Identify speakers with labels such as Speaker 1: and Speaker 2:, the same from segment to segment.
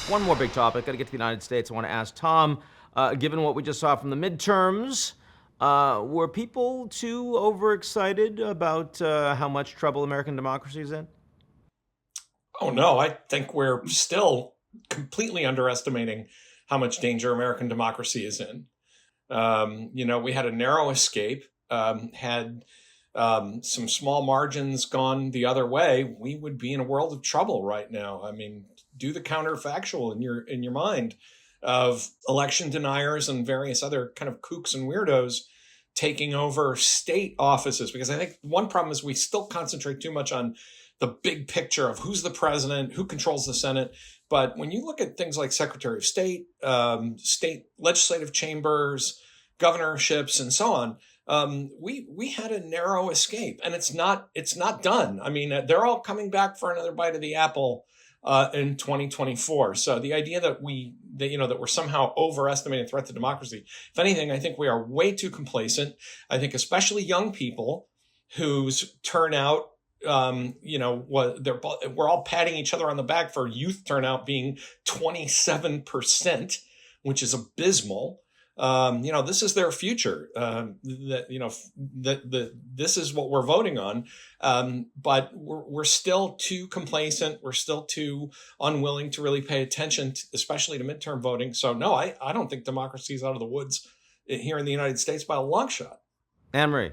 Speaker 1: One more big topic. Got to get to the United States. I want to ask Tom, given what we just saw from the midterms, were people too overexcited about how much trouble American democracy is in?
Speaker 2: Oh, no, I think we're still completely underestimating how much danger American democracy is in. We had a narrow escape, had some small margins gone the other way, we would be in a world of trouble right now. I mean, do the counterfactual in your mind of election deniers and various other kind of kooks and weirdos taking over state offices. Because I think one problem is we still concentrate too much on the big picture of who's the president, who controls the Senate. But when you look at things like Secretary of State, state legislative chambers, governorships, and so on, we had a narrow escape, and it's not done. I mean, they're all coming back for another bite of the apple in 2024. So the idea that we're somehow overestimating the threat to democracy, if anything, I think we are way too complacent. I think especially young people whose turnout, we're all patting each other on the back for youth turnout being 27%, which is abysmal. This is their future. This is what we're voting on. But we're still too complacent. We're still too unwilling to really pay attention, especially to midterm voting. So no, I don't think democracy is out of the woods here in the United States by a long shot.
Speaker 1: Anne-Marie.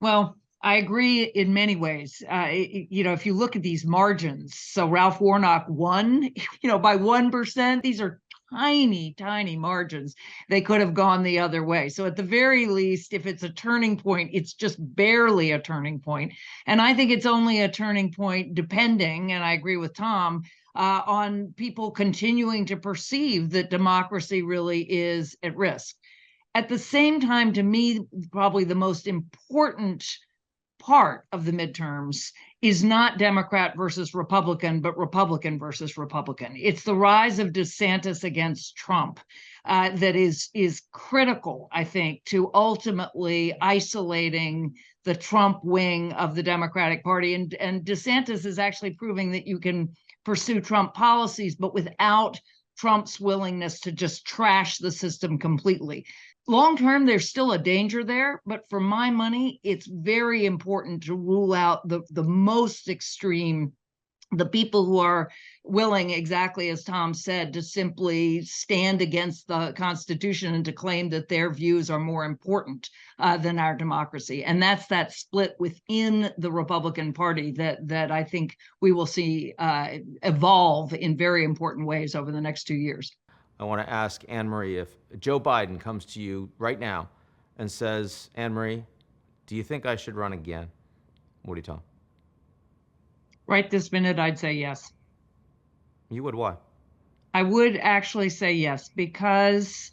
Speaker 3: Well, I agree in many ways. If you look at these margins, so Ralph Warnock won, by 1%. These are tiny, tiny margins. They could have gone the other way. So at the very least, if it's a turning point, it's just barely a turning point. And I think it's only a turning point depending, and I agree with Tom, on people continuing to perceive that democracy really is at risk. At the same time, to me, probably the most important part of the midterms is not Democrat versus Republican, but Republican versus Republican. It's the rise of DeSantis against Trump that is critical, I think, to ultimately isolating the Trump wing of the Democratic Party. And DeSantis is actually proving that you can pursue Trump policies, but without Trump's willingness to just trash the system completely. Long term, there's still a danger there, but for my money, it's very important to rule out the most extreme, the people who are willing, exactly as Tom said, to simply stand against the Constitution and to claim that their views are more important than our democracy. And that's that split within the Republican Party that I think we will see evolve in very important ways over the next 2 years.
Speaker 1: I want to ask Anne-Marie, if Joe Biden comes to you right now and says, Anne-Marie, do you think I should run again? What do you tell him?
Speaker 3: Right this minute, I'd say yes.
Speaker 1: You would? Why? I
Speaker 3: would actually say yes, because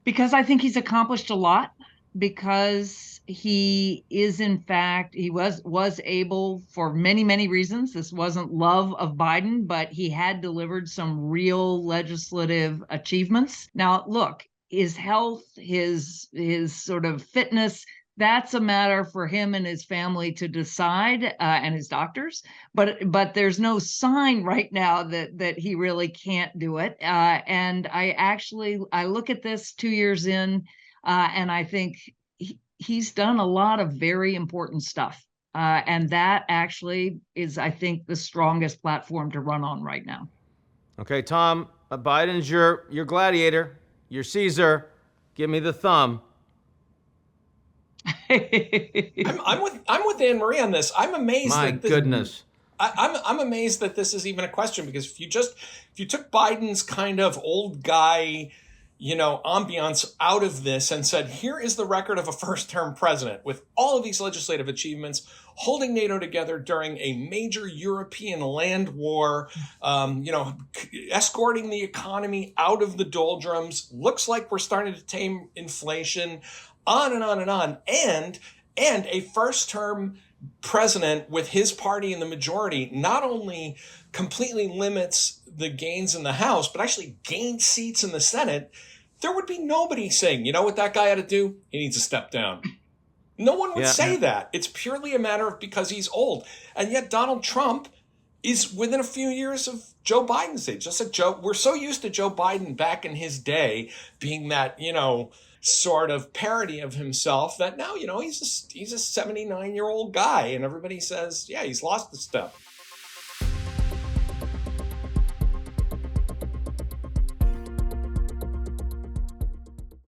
Speaker 3: I think he's accomplished a lot, because he is, in fact, he was able, for many, many reasons. This wasn't love of Biden, but he had delivered some real legislative achievements. Now, look, his health, his sort of fitness, that's a matter for him and his family to decide, and his doctors. But there's no sign right now that he really can't do it. And I look at this 2 years in, and I think he's done a lot of very important stuff. And that actually is, I think, the strongest platform to run on right now.
Speaker 1: Okay, Tom, Biden's your gladiator, your Caesar. Give me the thumb.
Speaker 2: I'm with Anne-Marie on this. I'm amazed.
Speaker 1: My goodness.
Speaker 2: I'm amazed that this is even a question, because if you took Biden's kind of old guy, ambiance out of this and said, here is the record of a first-term president with all of these legislative achievements, holding NATO together during a major European land war, escorting the economy out of the doldrums, looks like we're starting to tame inflation, on and on and on, and a first-term president with his party in the majority not only completely limits the gains in the House, but actually gains seats in the Senate, there would be nobody saying, you know what that guy ought to do? He needs to step down. No one would say that. It's purely a matter of because he's old. And yet Donald Trump is within a few years of Joe Biden's age. Just like we're so used to Joe Biden back in his day being that, sort of parody of himself that now, he's a 79-year-old guy and everybody says, yeah, he's lost the step.